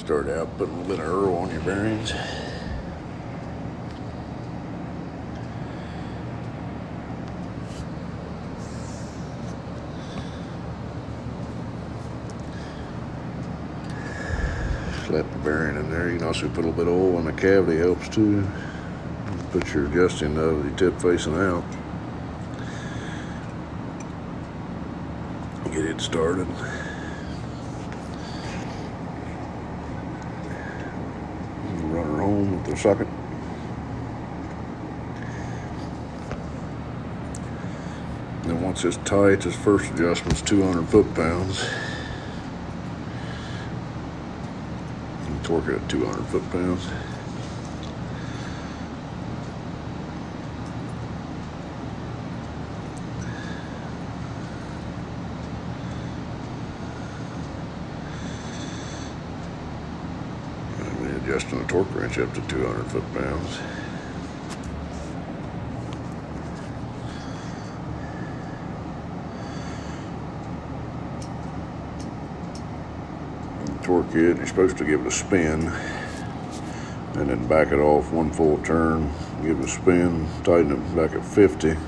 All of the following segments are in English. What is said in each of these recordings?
Start out putting a little bit of Earl on your bearings. Slap the bearing in there. You can also put a little bit of oil in the cavity, helps too. Put your adjusting nut with your tip facing out. Get it started. Run her home with the socket. Then once it's tight, this first adjustment's 200 foot-pounds. You can torque it at 200 foot-pounds. Adjusting the torque wrench up to 200 foot-pounds. Torque it, you're supposed to give it a spin and then back it off one full turn, give it a spin, tighten it back at 50, and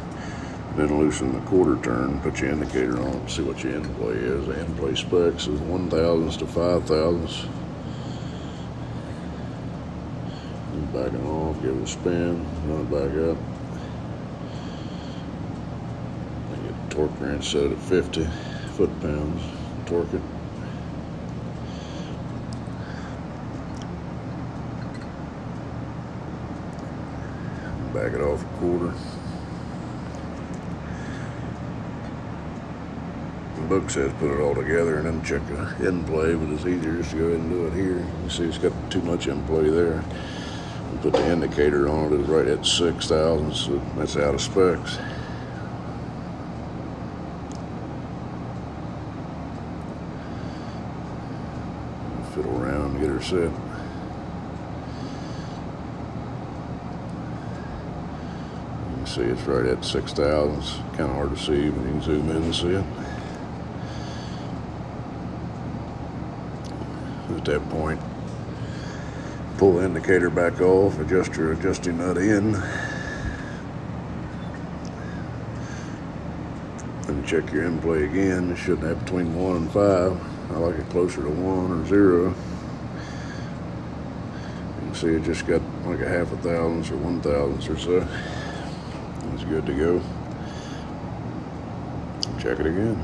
then loosen the quarter turn, put your indicator on it, see what your end play is. The end play specs is 1,000s to 5,000s. Back it off, give it a spin, run it back up. And get the torque wrench set at 50 foot-pounds, torque it. Back it off a quarter. The book says put it all together and then check the end play, but it's easier just to go ahead and do it here. You see it's got too much end play there. Put the indicator on it, it's right at 6,000, so that's out of specs. Fiddle around and get her set. You can see it's right at 6,000. It's kind of hard to see, but you can zoom in and see it. At that point, pull the indicator back off, adjust your adjusting nut in, and check your end play again. You shouldn't have between 1 and 5. I like it closer to 1 or 0. You can see it just got like a 0.5 thousandths or 1,000ths or so. It's good to go. Check it again.